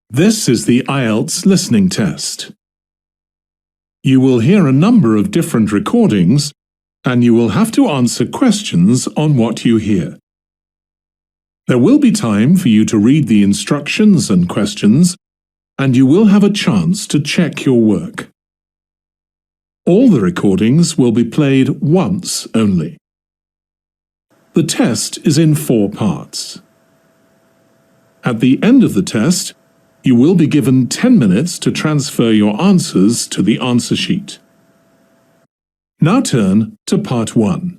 This is the IELTS listening test. You will hear a number of different recordings, and you will have to answer questions on what you hear. There will be time for you to read the instructions and questions, and you will have a chance to check your work. All the recordings will be played once only. The test is in 4 parts. At the end of the test, you will be given 10 minutes to transfer your answers to the answer sheet. Now turn to Part 1.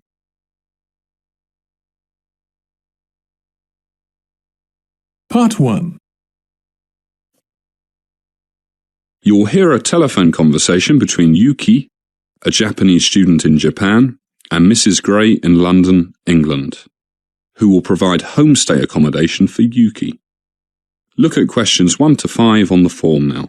Part 1. You'll hear a telephone conversation between Yuki, a Japanese student in Japan, and Mrs. Gray in London, England, who will provide homestay accommodation for Yuki. Look at questions 1 to 5 on the form now.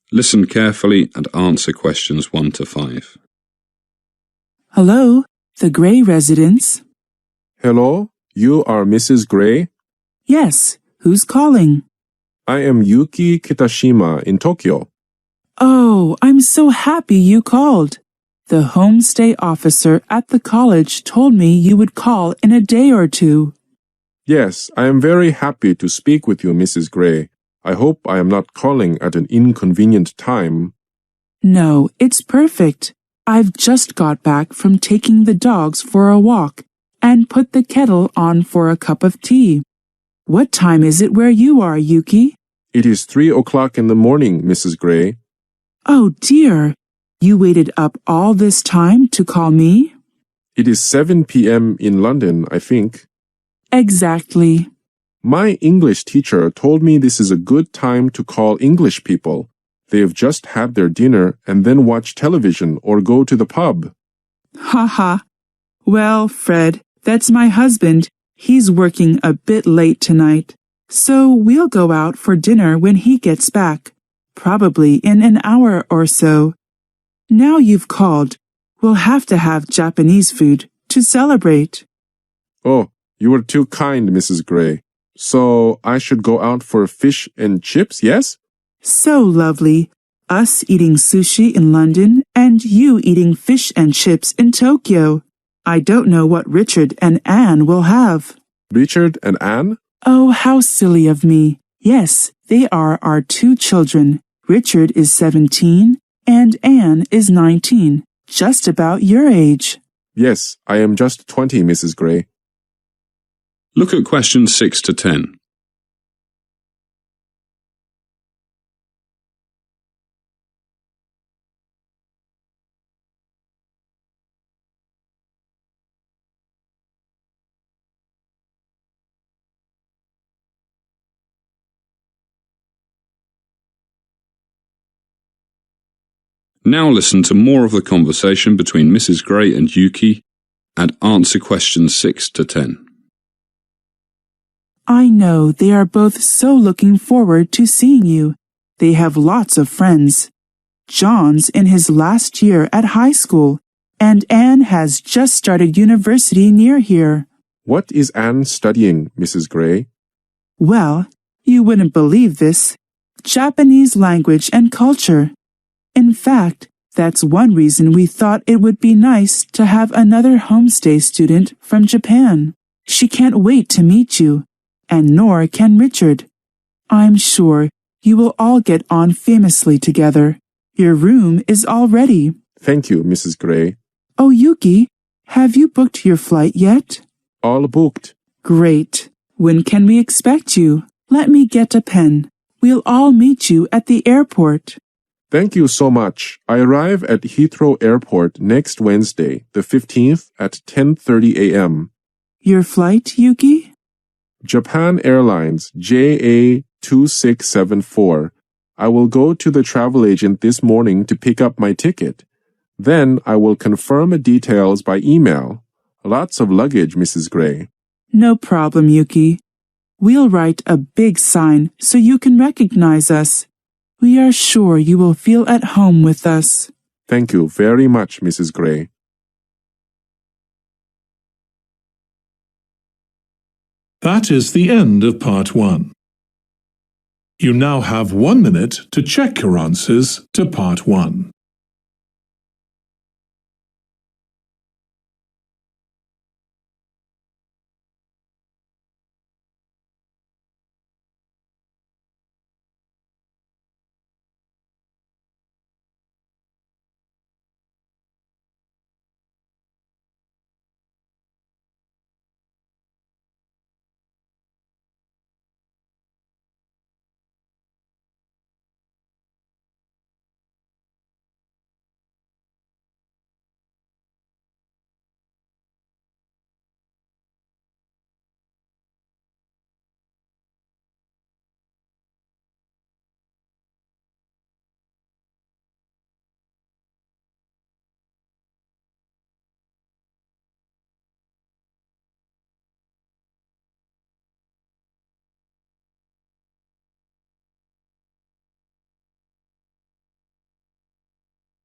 Listen carefully and answer questions 1 to 5. Hello, the Gray residence. Hello, you are Mrs. Gray? Yes, who's calling? I am Yuki Kitashima in Tokyo. Oh, I'm so happy you called. The homestay officer at the college told me you would call in a day or two. Yes, I am very happy to speak with you, Mrs. Gray. I hope I am not calling at an inconvenient time. No, it's perfect. I've just got back from taking the dogs for a walk and put the kettle on for a cup of tea. What time is it where you are, Yuki? It is 3 o'clock in the morning, Mrs. Gray. Oh dear, you waited up all this time to call me? It is 7 p.m. in London, I think. Exactly. My English teacher told me this is a good time to call English people. They have just had their dinner and then watch television or go to the pub. Ha ha. Well, Fred, that's my husband. He's working a bit late tonight. So we'll go out for dinner when he gets back, probably in an hour or so. Now you've called, we'll have to have Japanese food to celebrate. Oh, you were too kind, Mrs. Gray. So I should go out for fish and chips, yes? So lovely. Us eating sushi in London and you eating fish and chips in Tokyo. I don't know what Richard and Anne will have. Richard and Anne? Oh, how silly of me. Yes, they are our 2 children. Richard is 17 and Anne is 19, just about your age. Yes, I am just 20, Mrs. Gray. Look at questions 6 to 10. Now listen to more of the conversation between Mrs. Gray and Yuki and answer questions 6 to 10. I know they are both so looking forward to seeing you. They have lots of friends. John's in his last year at high school, and Anne has just started university near here. What is Anne studying, Mrs. Gray? Well, you wouldn't believe this. Japanese language and culture. In fact, that's one reason we thought it would be nice to have another homestay student from Japan. She can't wait to meet you, and nor can Richard. I'm sure you will all get on famously together. Your room is all ready. Thank you, Mrs. Gray. Oh, Yuki, have you booked your flight yet? All booked. Great. When can we expect you? Let me get a pen. We'll all meet you at the airport. Thank you so much. I arrive at Heathrow Airport next Wednesday, the 15th at 10:30 a.m. Your flight, Yuki? Japan Airlines JA2674. I will go to the travel agent this morning to pick up my ticket. Then I will confirm the details by email. Lots of luggage, Mrs. Gray. No problem, Yuki. We'll write a big sign so you can recognize us. We are sure you will feel at home with us. Thank you very much, Mrs. Gray. That is the end of Part 1. You now have 1 minute to check your answers to Part 1.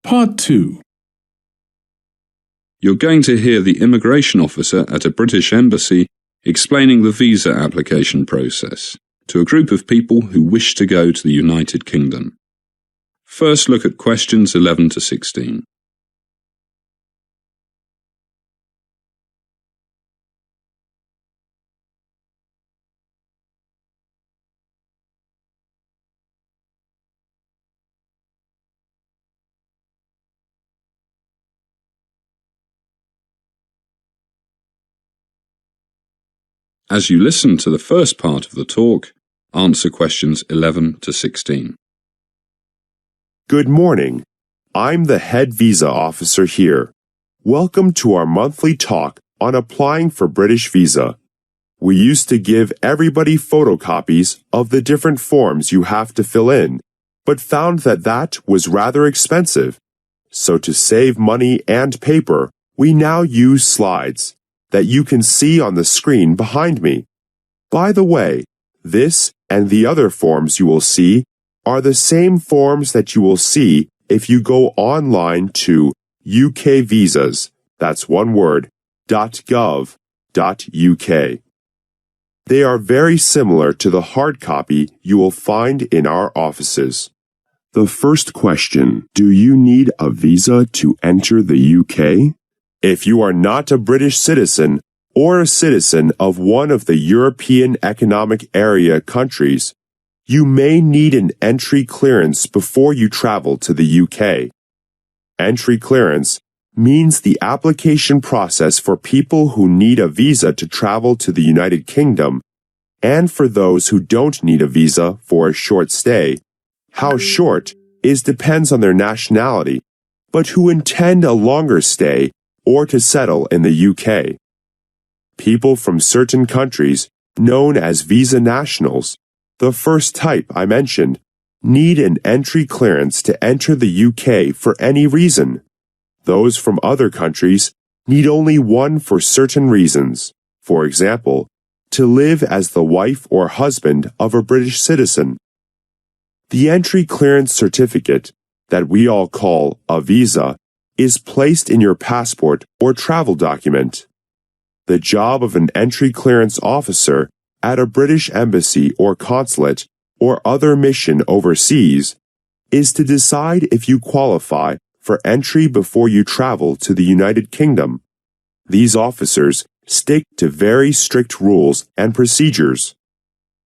Part 2. You're going to hear the immigration officer at a British embassy explaining the visa application process to a group of people who wish to go to the United Kingdom. First, look at questions 11 to 16. As you listen to the first part of the talk, answer questions 11 to 16. Good morning. I'm the head visa officer here. Welcome to our monthly talk on applying for British visa. We used to give everybody photocopies of the different forms you have to fill in, but found that was rather expensive. So to save money and paper, we now use slides that you can see on the screen behind me. By the way, this and the other forms you will see are the same forms that you will see if you go online to UK Visas, that's one word, .gov.uk. They are very similar to the hard copy you will find in our offices. The first question, do you need a visa to enter the UK? If you are not a British citizen or a citizen of one of the European Economic Area countries, you may need an entry clearance before you travel to the UK. Entry clearance means the application process for people who need a visa to travel to the United Kingdom and for those who don't need a visa for a short stay. How short depends on their nationality, but who intend a longer stay or to settle in the UK. People from certain countries, known as visa nationals, the first type I mentioned, need an entry clearance to enter the UK for any reason. Those from other countries need only one for certain reasons. For example, to live as the wife or husband of a British citizen. The entry clearance certificate, that we all call a visa, is placed in your passport or travel document. The job of an entry clearance officer at a British embassy or consulate or other mission overseas is to decide if you qualify for entry before you travel to the United Kingdom. These officers stick to very strict rules and procedures.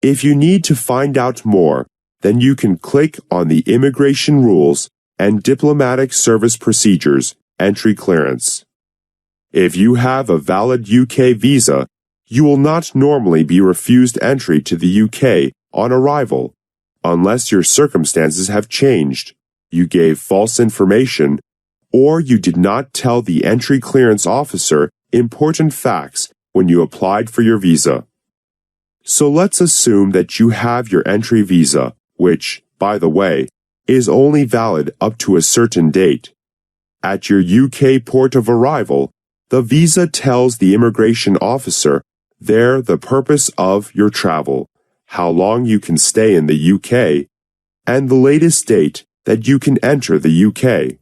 If you need to find out more, then you can click on the Immigration Rules and Diplomatic Service Procedures entry clearance. If you have a valid UK visa, you will not normally be refused entry to the UK on arrival, unless your circumstances have changed, you gave false information, or you did not tell the entry clearance officer important facts when you applied for your visa. So let's assume that you have your entry visa, which, by the way, is only valid up to a certain date. At your UK port of arrival, the visa tells the immigration officer there the purpose of your travel, how long you can stay in the UK, and the latest date that you can enter the UK.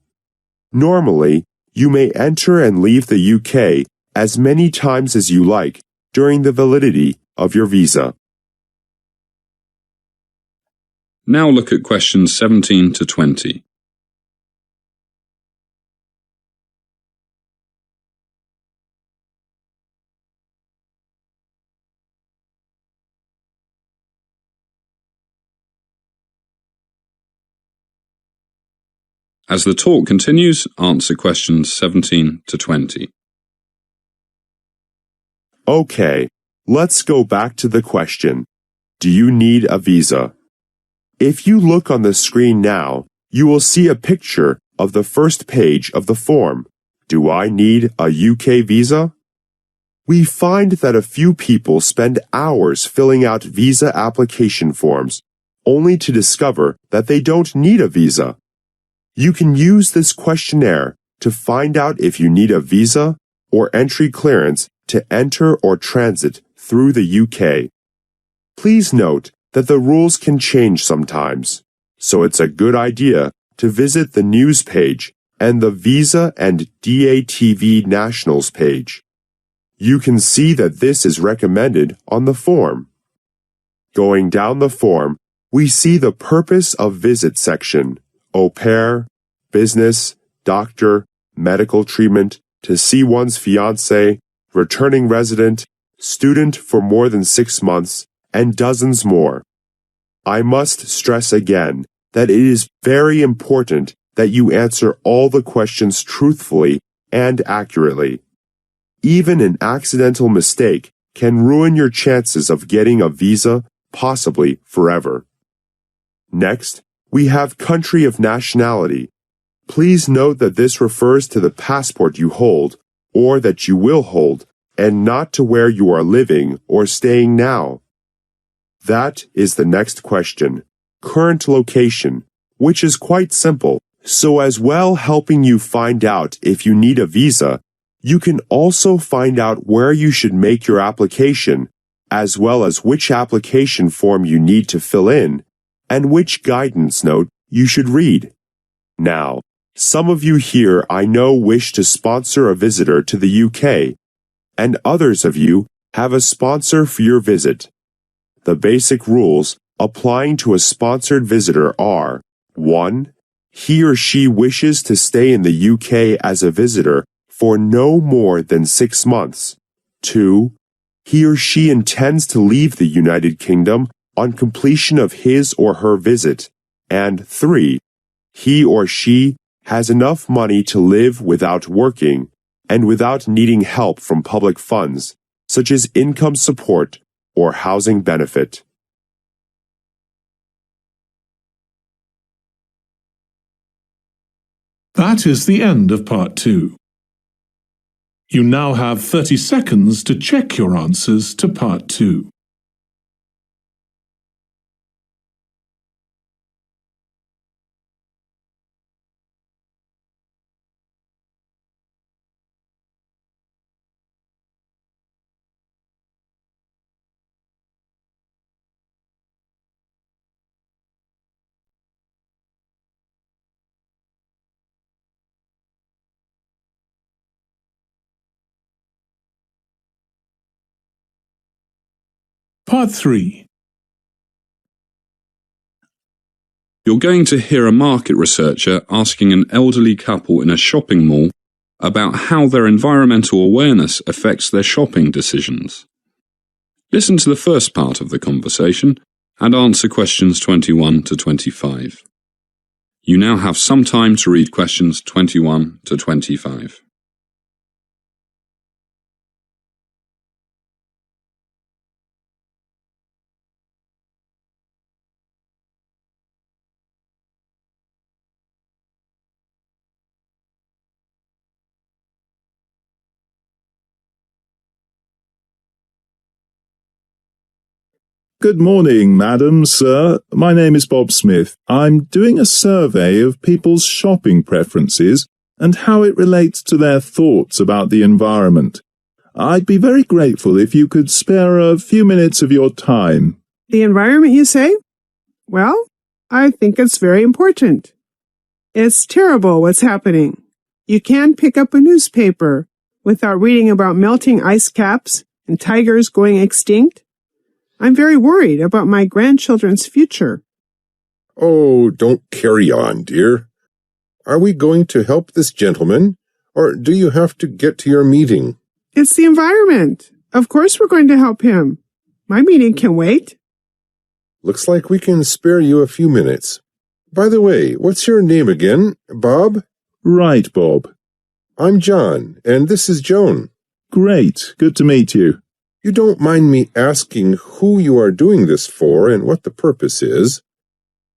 Normally, you may enter and leave the UK as many times as you like during the validity of your visa. Now look at questions 17 to 20. As the talk continues, answer questions 17 to 20. Okay, let's go back to the question. Do you need a visa? If you look on the screen now, you will see a picture of the first page of the form. Do I need a UK visa? We find that a few people spend hours filling out visa application forms, only to discover that they don't need a visa. You can use this questionnaire to find out if you need a visa or entry clearance to enter or transit through the UK. Please note that the rules can change sometimes, so it's a good idea to visit the news page and the Visa and DATV Nationals page. You can see that this is recommended on the form. Going down the form, we see the Purpose of Visit section, au pair, business, doctor, medical treatment, to see one's fiancé, returning resident, student for more than 6 months, and dozens more. I must stress again that it is very important that you answer all the questions truthfully and accurately. Even an accidental mistake can ruin your chances of getting a visa, possibly forever. Next, we have country of nationality. Please note that this refers to the passport you hold, or that you will hold, and not to where you are living or staying now. That is the next question, current location, which is quite simple. So as well helping you find out if you need a visa, you can also find out where you should make your application, as well as which application form you need to fill in, and which guidance note you should read. Now, some of you here I know wish to sponsor a visitor to the UK, and others of you have a sponsor for your visit. The basic rules applying to a sponsored visitor are: 1. He or she wishes to stay in the UK as a visitor for no more than 6 months. 2. He or she intends to leave the United Kingdom on completion of his or her visit. And 3. He or she has enough money to live without working and without needing help from public funds, such as income support or housing benefit. That is the end of Part 2. You now have 30 seconds to check your answers to Part 2. Part 3. You're going to hear a market researcher asking an elderly couple in a shopping mall about how their environmental awareness affects their shopping decisions. Listen to the first part of the conversation and answer questions 21 to 25. You now have some time to read questions 21 to 25. Good morning, madam, sir. My name is Bob Smith. I'm doing a survey of people's shopping preferences and how it relates to their thoughts about the environment. I'd be very grateful if you could spare a few minutes of your time. The environment, you say? Well, I think it's very important. It's terrible what's happening. You can't pick up a newspaper without reading about melting ice caps and tigers going extinct. I'm very worried about my grandchildren's future. Oh, don't carry on, dear. Are we going to help this gentleman, or do you have to get to your meeting? It's the environment. Of course we're going to help him. My meeting can wait. Looks like we can spare you a few minutes. By the way, what's your name again? Bob? Right, Bob. I'm John, and this is Joan. Great. Good to meet you. You don't mind me asking who you are doing this for and what the purpose is?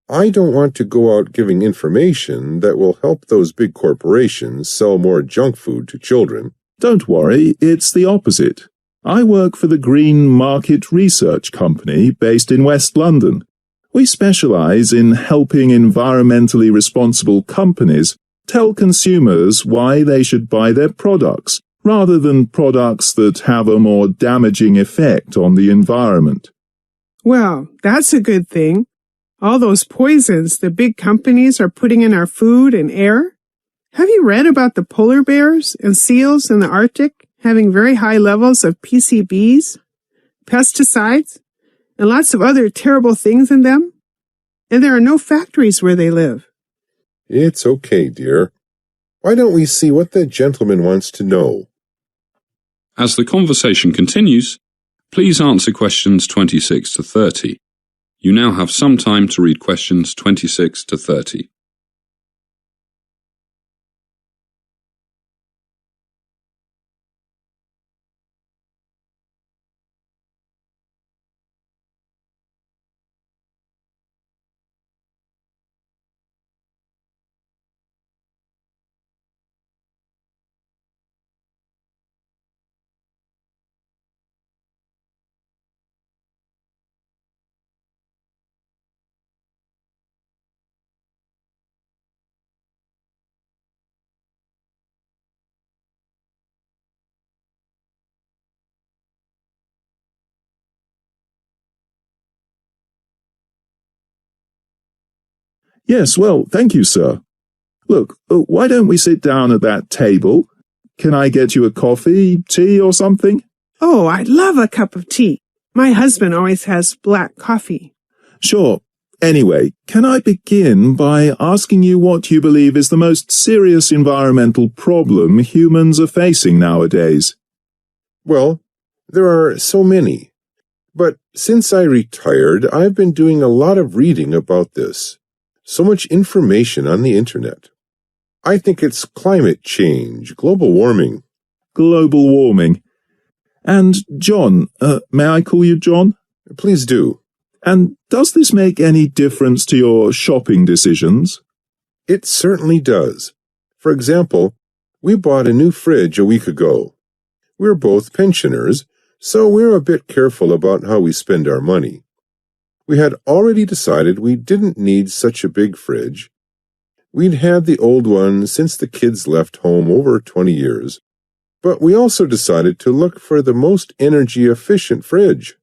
I don't want to go out giving information that will help those big corporations sell more junk food to children. Don't worry, it's the opposite. I work for the Green Market Research Company based in West London. We specialize in helping environmentally responsible companies tell consumers why they should buy their products, rather than products that have a more damaging effect on the environment. Well, that's a good thing. All those poisons the big companies are putting in our food and air. Have you read about the polar bears and seals in the Arctic having very high levels of PCBs, pesticides, and lots of other terrible things in them? And there are no factories where they live. It's okay, dear. Why don't we see what the gentleman wants to know? As the conversation continues, please answer questions 26 to 30. You now have some time to read questions 26 to 30. Yes, well, thank you, sir. Look, why don't we sit down at that table? Can I get you a coffee, tea, or something? Oh, I'd love a cup of tea. My husband always has black coffee. Sure. Anyway, can I begin by asking you what you believe is the most serious environmental problem humans are facing nowadays? Well, there are so many. But since I retired, I've been doing a lot of reading about this. So much information on the internet. I think it's climate change, global warming. Global warming. And John, may I call you John? Please do. And does this make any difference to your shopping decisions? It certainly does. For example, we bought a new fridge a week ago. We're both pensioners, so we're a bit careful about how we spend our money. We had already decided we didn't need such a big fridge. We'd had the old one since the kids left home over 20 years. But we also decided to look for the most energy-efficient fridge.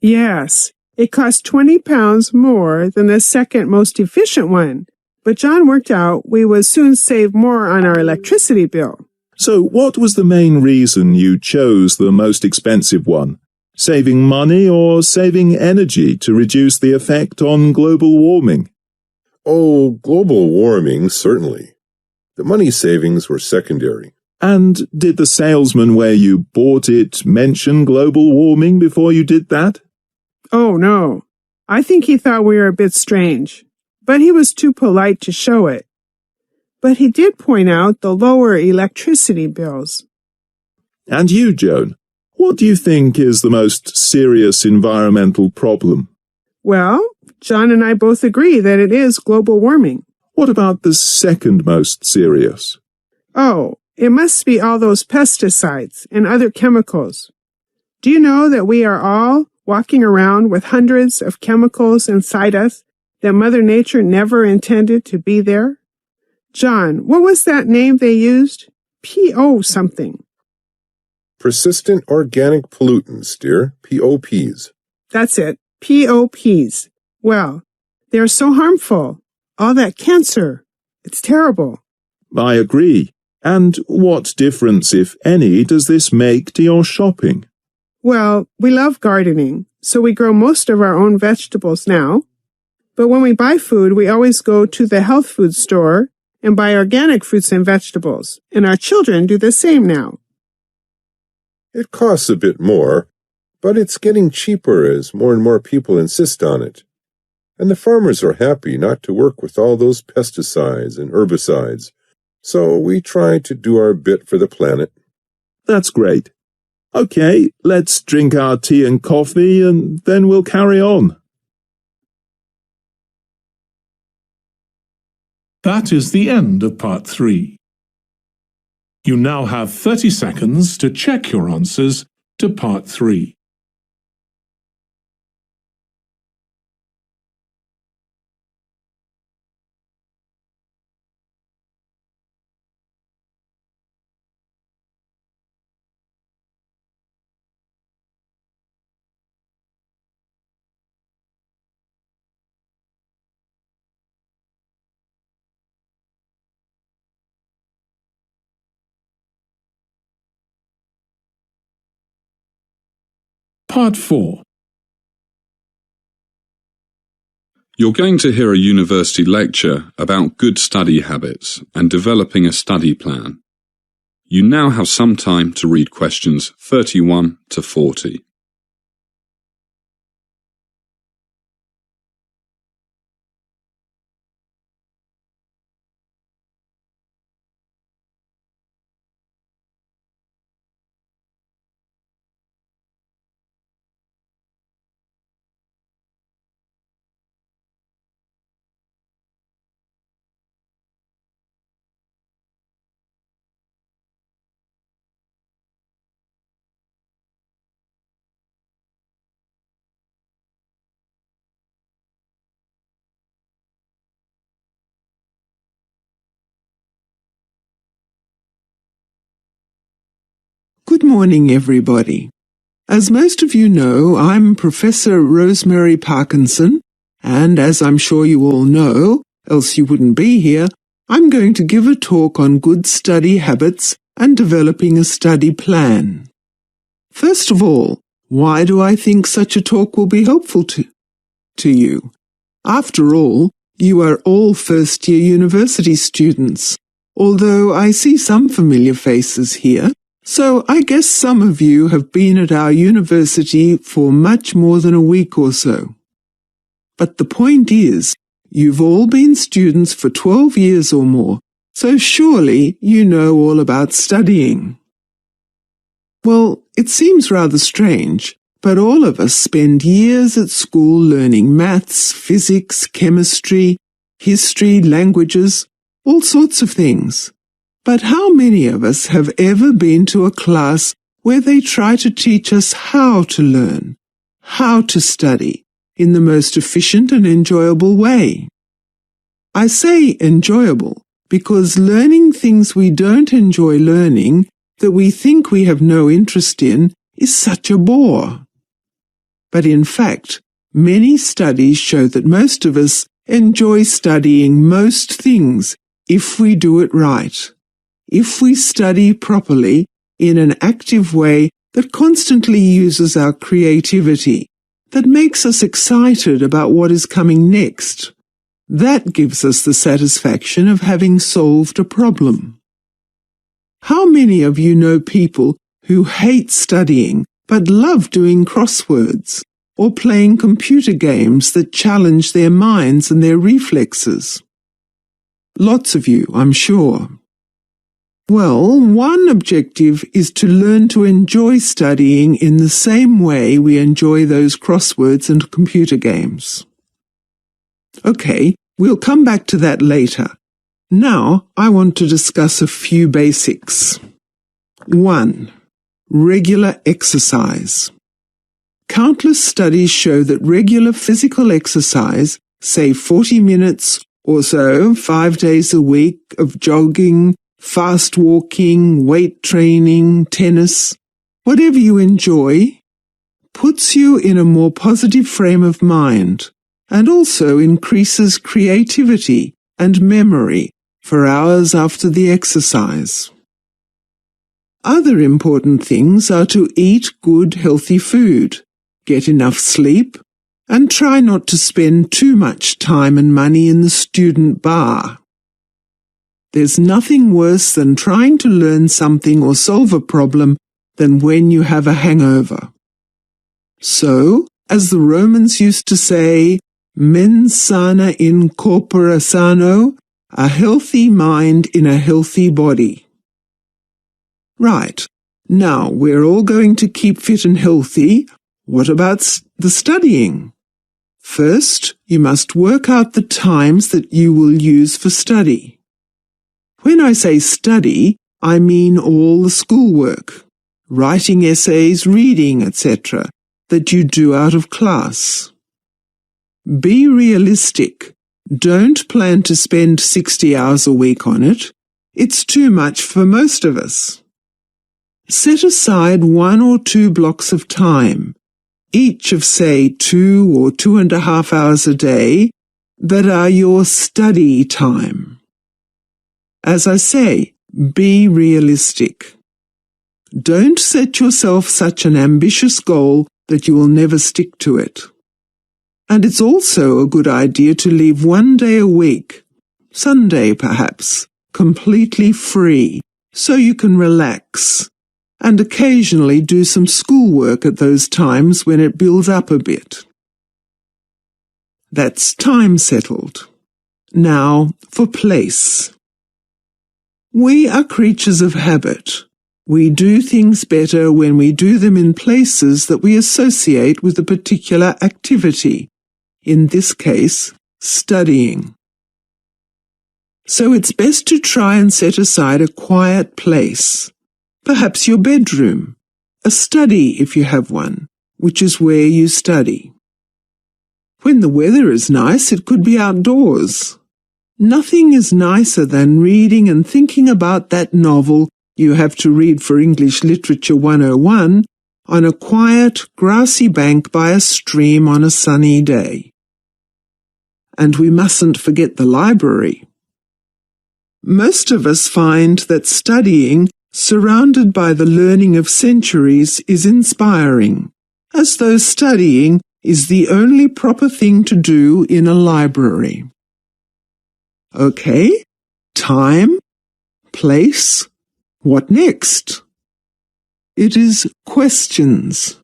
Yes, it cost £20 more than the second most efficient one. But John worked out we would soon save more on our electricity bill. So what was the main reason you chose the most expensive one? Saving money or saving energy to reduce the effect on global warming? Oh, global warming, certainly. The money savings were secondary. And did the salesman where you bought it mention global warming before you did that? Oh, no. I think he thought we were a bit strange, but he was too polite to show it. But he did point out the lower electricity bills. And you, Joan? What do you think is the most serious environmental problem? Well, John and I both agree that it is global warming. What about the second most serious? Oh, it must be all those pesticides and other chemicals. Do you know that we are all walking around with hundreds of chemicals inside us that Mother Nature never intended to be there? John, what was that name they used? P.O. something. Persistent organic pollutants, dear. POPs. That's it. POPs. Well, they're so harmful. All that cancer. It's terrible. I agree. And what difference, if any, does this make to your shopping? Well, we love gardening, so we grow most of our own vegetables now. But when we buy food, we always go to the health food store and buy organic fruits and vegetables, and our children do the same now. It costs a bit more, but it's getting cheaper as more and more people insist on it. And the farmers are happy not to work with all those pesticides and herbicides, so we try to do our bit for the planet. That's great. Okay, let's drink our tea and coffee and then we'll carry on. That is the end of part 3. You now have 30 seconds to check your answers to part 3. Part 4. You're going to hear a university lecture about good study habits and developing a study plan. You now have some time to read questions 31 to 40. Good morning, everybody. As most of you know, I'm Professor Rosemary Parkinson, and as I'm sure you all know, else you wouldn't be here, I'm going to give a talk on good study habits and developing a study plan. First of all, why do I think such a talk will be helpful to you? After all, you are all first-year university students, although I see some familiar faces here. So I guess some of you have been at our university for much more than a week or so. But the point is, you've all been students for 12 years or more, so surely you know all about studying. Well, it seems rather strange, but all of us spend years at school learning maths, physics, chemistry, history, languages, all sorts of things. But how many of us have ever been to a class where they try to teach us how to learn, how to study, in the most efficient and enjoyable way? I say enjoyable because learning things we don't enjoy learning, that we think we have no interest in, is such a bore. But in fact, many studies show that most of us enjoy studying most things if we do it right. If we study properly in an active way that constantly uses our creativity, that makes us excited about what is coming next, that gives us the satisfaction of having solved a problem. How many of you know people who hate studying but love doing crosswords or playing computer games that challenge their minds and their reflexes? Lots of you, I'm sure. Well, one objective is to learn to enjoy studying in the same way we enjoy those crosswords and computer games. Okay, we'll come back to that later. Now, I want to discuss a few basics. 1. Regular exercise. Countless studies show that regular physical exercise, say 40 minutes or so, 5 days a week of jogging, fast walking, weight training, tennis, whatever you enjoy, puts you in a more positive frame of mind and also increases creativity and memory for hours after the exercise. Other important things are to eat good, healthy food, get enough sleep, and try not to spend too much time and money in the student bar. There's nothing worse than trying to learn something or solve a problem than when you have a hangover. So, as the Romans used to say, mens sana in corpore sano, a healthy mind in a healthy body. Right, now we're all going to keep fit and healthy. What about the studying? First, you must work out the times that you will use for study. When I say study, I mean all the schoolwork, writing essays, reading, etc., that you do out of class. Be realistic. Don't plan to spend 60 hours a week on it. It's too much for most of us. Set aside 1 or 2 blocks of time, each of say 2 or 2.5 hours a day, that are your study time. As I say, be realistic. Don't set yourself such an ambitious goal that you will never stick to it. And it's also a good idea to leave 1 day a week, Sunday perhaps, completely free, so you can relax, and occasionally do some schoolwork at those times when it builds up a bit. That's time settled. Now for place. We are creatures of habit. We do things better when we do them in places that we associate with a particular activity, in this case, studying. So it's best to try and set aside a quiet place, perhaps your bedroom, a study if you have one, which is where you study. When the weather is nice, it could be outdoors. Nothing is nicer than reading and thinking about that novel you have to read for English Literature 101 on a quiet, grassy bank by a stream on a sunny day. And we mustn't forget the library. Most of us find that studying, surrounded by the learning of centuries, is inspiring, as though studying is the only proper thing to do in a library. Okay, time, place, what next? It is questions.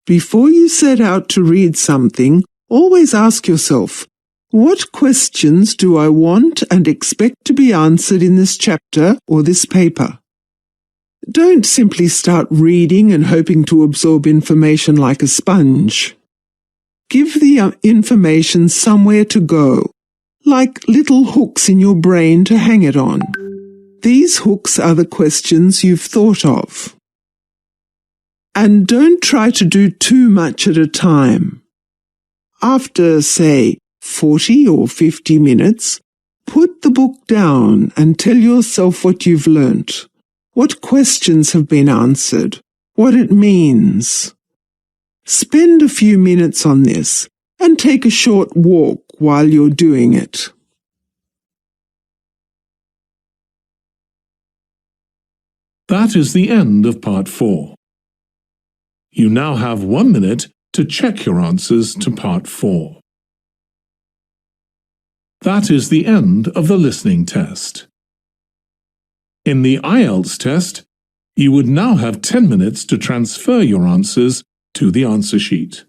Before you set out to read something, always ask yourself, what questions do I want and expect to be answered in this chapter or this paper? Don't simply start reading and hoping to absorb information like a sponge. Give the information somewhere to go, like little hooks in your brain to hang it on. These hooks are the questions you've thought of. And don't try to do too much at a time. After, say, 40 or 50 minutes, put the book down and tell yourself what you've learnt, what questions have been answered, what it means. Spend a few minutes on this and take a short walk while you're doing it. That is the end of Part 4. You now have 1 minute to check your answers to Part 4. That is the end of the listening test. In the IELTS test, you would now have 10 minutes to transfer your answers to the answer sheet.